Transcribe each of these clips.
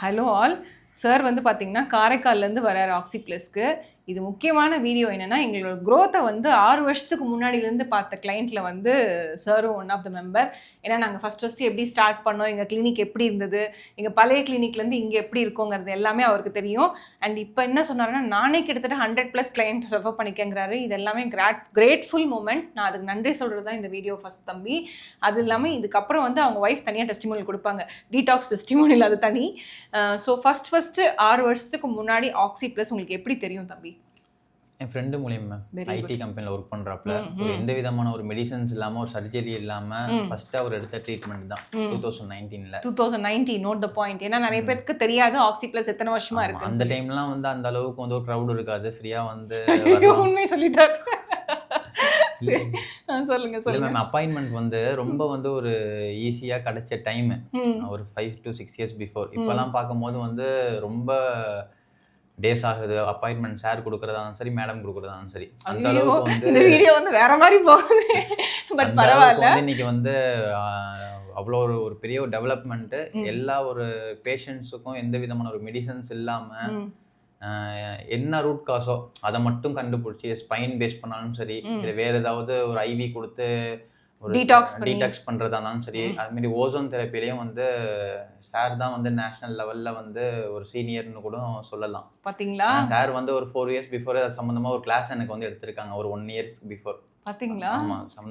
Hello all. Sir வந்து பார்த்தீங்கன்னா காரைக்கால்லேருந்து வராரு ஆக்சிப்ளஸ்க்கு. இது முக்கியமான வீடியோ என்னென்னா, எங்களோட க்ரோத்தை வந்து 6 வருஷத்துக்கு முன்னாடியிலேருந்து பார்த்த கிளைண்ட்டில் வந்து சாரும் ஒன் ஆஃப் த மெம்பர். ஏன்னா நாங்கள் ஃபஸ்ட்டு எப்படி ஸ்டார்ட் பண்ணோம், எங்கள் கிளினிக் எப்படி இருந்தது, எங்கள் பழைய கிளினிக்லேருந்து இங்கே எப்படி இருக்கோங்கிறது எல்லாமே அவருக்கு தெரியும். அண்ட் இப்போ என்ன சொன்னாருன்னா, நானே கிட்டத்தட்ட 100+ கிளைண்ட் ரெஃபர் பண்ணிக்கங்கிறாரு. இது எல்லாமே கிரேட்ஃபுல் மூமெண்ட். நான் அதுக்கு நன்றி சொல்கிறது தான் இந்த வீடியோ ஃபஸ்ட் தம்பி. அது இல்லாமல் இதுக்கப்புறம் வந்து அவங்க ஒய்ஃப் தனியாக டெஸ்டிமோனியல் கொடுப்பாங்க, டீடாக்ஸ் டெஸ்டிமோனியல், அது தனி. ஸோ ஃபஸ்ட்டு 6 வருஷத்துக்கு முன்னாடி ஆக்சிப்ளஸ் உங்களுக்கு எப்படி தெரியும் தம்பி? என் ஃப்ரெண்டு மூலியமா ஐடி கம்பெனியில் ஒர்க் பண்ணுறாப்புல, எந்த விதமான ஒரு மெடிசன்ஸ் இல்லாமல், ஒரு சர்ஜரி இல்லாமல் ஃபஸ்ட்டு அவர் எடுத்த ட்ரீட்மெண்ட் தான் 2019. Note the point. ஏன்னா நிறைய பேருக்கு தெரியாது ஆக்சிப்ளஸ் எத்தனை வருஷமா இருக்கு. அந்த டைம்லாம் வந்து அந்த அளவுக்கு வந்து ஒரு க்ரௌட் இருக்காது, ஃப்ரீயாக வந்து உண்மை சொல்லிட்டாரு. சொல்லுங்க சொல்லுங்க. மேம் அப்பாயின்மெண்ட் வந்து ரொம்ப வந்து ஒரு ஈஸியாக கிடைச்ச டைம் ஒரு 5 to 6 years பிஃபோர். இப்போலாம் பார்க்கும்போது வந்து ரொம்ப டேஸ் ஆகுது அப்பாயின்மெண்ட். சார் கொடுக்குறதாலும் சரி, மேடம் கொடுக்குறதாலும் சரி, அந்த அளவுக்கு வந்து இந்த வீடியோ வந்து வேற மாதிரி போகுது. பட் பரவாயில்ல. இன்னைக்கு வந்து அவ்வளோ ஒரு பெரிய ஒரு டெவலப்மெண்ட்டு. எல்லா ஒரு பேஷண்ட்ஸுக்கும் எந்த விதமான ஒரு மெடிசன்ஸ் இல்லாமல் என்ன ரூட் காசோ அதை மட்டும் கண்டுபிடிச்சி ஸ்பைன் பேஸ் பண்ணாலும் சரி, இல்லை வேற ஏதாவது ஒரு ஐவி கொடுத்து ஒரு டீடாக்ஸ் பண்ணுறதானாலும் சரி, அதுமாரி ஓசோன் தெரப்பிலையும் வந்து சார் தான் வந்து நேஷனல் லெவலில் வந்து ஒரு சீனியர்னு கூட சொல்லலாம். பார்த்தீங்களா? சார் வந்து ஒரு 4 years பிஃபோர் அது சம்மந்தமாக ஒரு கிளாஸ் எனக்கு வந்து எடுத்திருக்காங்க, ஒரு 1 years பிஃபோர். பாத்தீங்களா?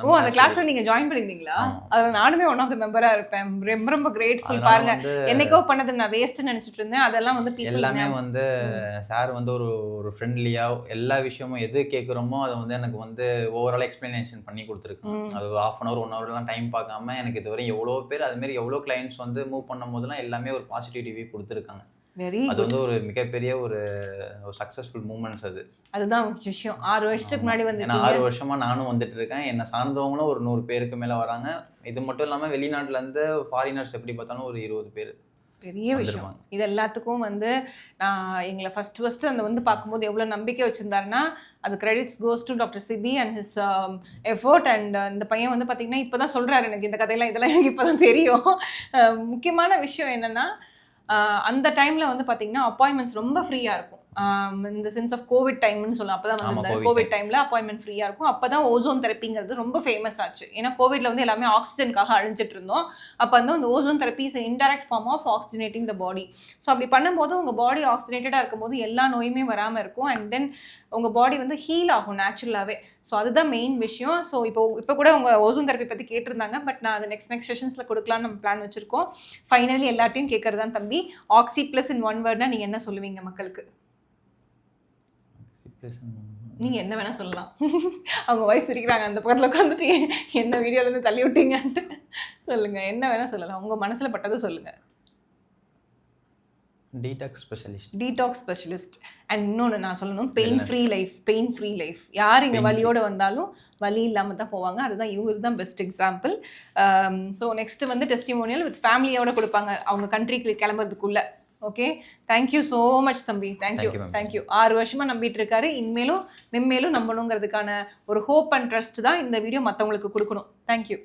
ஓ, அந்த கிளாஸ்ல நீங்க ஜாயின் பண்ணிருந்தீங்களா? அதுல நானுமே ஒன் ஆஃப் த மெம்பரா இருப்பேன். ரொம்ப ரொம்ப கிரேட்ஃபுல். பாருங்க, என்னைக்கோ பண்ணது நான் வேஸ்ட்னு நினைச்சிட்டு இருந்தேன். அதெல்லாம் வந்து எல்லாமே வந்து சார் வந்து ஒரு ஃப்ரெண்ட்லியா எல்லா விஷயமும் எது கேட்குறோமோ அதை வந்து எனக்கு வந்து ஓவரால் எக்ஸ்பிளனேஷன் பண்ணி கொடுத்துருக்கேன். அது 1/2 hour 1 hourலாம் டைம் பார்க்காம எனக்கு இதுவரை எவ்வளோ பேர் அதுமாரி எவ்வளோ கிளைண்ட்ஸ் வந்து மூவ் பண்ணும் போதெல்லாம் எல்லாமே ஒரு பாசிட்டிவ் ரிவ்யூ கொடுத்துருக்காங்க. அது வந்து ஒரு மிகப்பெரிய ஒரு சக்சஸ்ஃபுல் மூமெண்ட்ஸ். அதுதான் விஷயம். 6 வருஷத்துக்கு முன்னாடி வந்து 6 வருஷமா நானும் வந்துட்டு இருக்கேன். என்னை சார்ந்தவங்களும் ஒரு 100 பேருக்கு மேலே வராங்க. இது மட்டும் இல்லாமல் வெளிநாட்டிலேருந்து ஃபாரினர்ஸ் எப்படி பார்த்தாலும் ஒரு 20 பேர். பெரிய விஷயம். இது எல்லாத்துக்கும் வந்து நான் எங்களை ஃபஸ்ட்டு அந்த வந்து பார்க்கும்போது எவ்வளோ நம்பிக்கை வச்சுருந்தாருன்னா, அது credits goes to doctor Sibi and his effort. And இந்த பையன் வந்து பார்த்திங்கன்னா இப்போ தான் சொல்கிறாரு எனக்கு இந்த கதையெல்லாம், இதெல்லாம் எனக்கு இப்போ தான் தெரியும். முக்கியமான விஷயம் என்னென்னா, அந்த டைமில் வந்து பார்த்திங்கன்னா அப்பாயின்மெண்ட்ஸ் ரொம்ப ஃப்ரீயாக இருக்கும். இந்த சென்ஸ் ஆஃப் கோவிட் டைம்னு சொல்லலாம். அப்போ தான் வந்து கோவிட் டைமில் அப்பாயின்மெண்ட் ஃப்ரீயாக இருக்கும். அப்போ தான் ஓசோன் தெரப்பிங்கிறது ரொம்ப ஃபேமஸ் ஆச்சு. ஏன்னா கோவிட்ல வந்து எல்லாமே ஆக்சிஜனுக்காக அழிஞ்சிட்டு இருந்தோம். அப்போ வந்து அந்த ozone therapy is indirect form of oxygenating the body. So அப்படி பண்ணும்போது உங்கள் பாடி ஆக்சிஜனேட்டடாக இருக்கும்போது எல்லா நோயுமே வராமல் இருக்கும். அண்ட் தென் உங்கள் பாடி வந்து ஹீல் ஆகும் நேச்சுரலாகவே. ஸோ அதுதான் மெயின் விஷயம். ஸோ இப்போ கூட உங்கள் ஓசோன் தெரப்பி பற்றி கேட்டிருந்தாங்க. பட் நான் அதை நெக்ஸ்ட் செஷன்ஸில் கொடுக்கலான்னு நம்ம பிளான் வச்சுருக்கோம். ஃபைனலி எல்லாத்தையும் கேட்குறது தான் தம்பி, ஆக்சிப்ளஸ் இன் ஒன் வேர்ட்னா நீங்கள் என்ன சொல்லுவீங்க மக்களுக்கு? நீங்கள் என்ன வேணால் சொல்லலாம். அவங்க ஒய்ஃப் சிரிக்கிறாங்க அந்த பக்கத்தில் உட்காந்துட்டு, என்ன வீடியோலேருந்து தள்ளி விட்டீங்கன்ட்டு. சொல்லுங்கள், என்ன வேணால் சொல்லலாம், உங்கள் மனசில் பட்டதை சொல்லுங்கள். Detox specialist. அண்ட் இன்னொன்று நான் சொல்லணும், பெயின் ஃப்ரீ லைஃப். யார் இங்கே வலியோடு வந்தாலும் வலி இல்லாமல் தான் போவாங்க. அதுதான் இவங்க தான் பெஸ்ட் எக்ஸாம்பிள். ஸோ நெக்ஸ்ட்டு வந்து டெஸ்டிமோனியல் வித் ஃபேமிலியோட கொடுப்பாங்க அவங்க கண்ட்ரிக்கு கிளம்புறதுக்குள்ளே. ஓகே, தேங்க்யூ ஸோ மச் தம்பி. தேங்க்யூ. 6 வருஷமாக நம்பிட்டு இருக்காரு. இனிமேலும் மென்மேலும் நம்பணுங்கிறதுக்கான ஒரு ஹோப் அண்ட் ட்ரஸ்ட் தான் இந்த வீடியோ மற்றவங்களுக்கு கொடுக்கணும். தேங்க்யூ.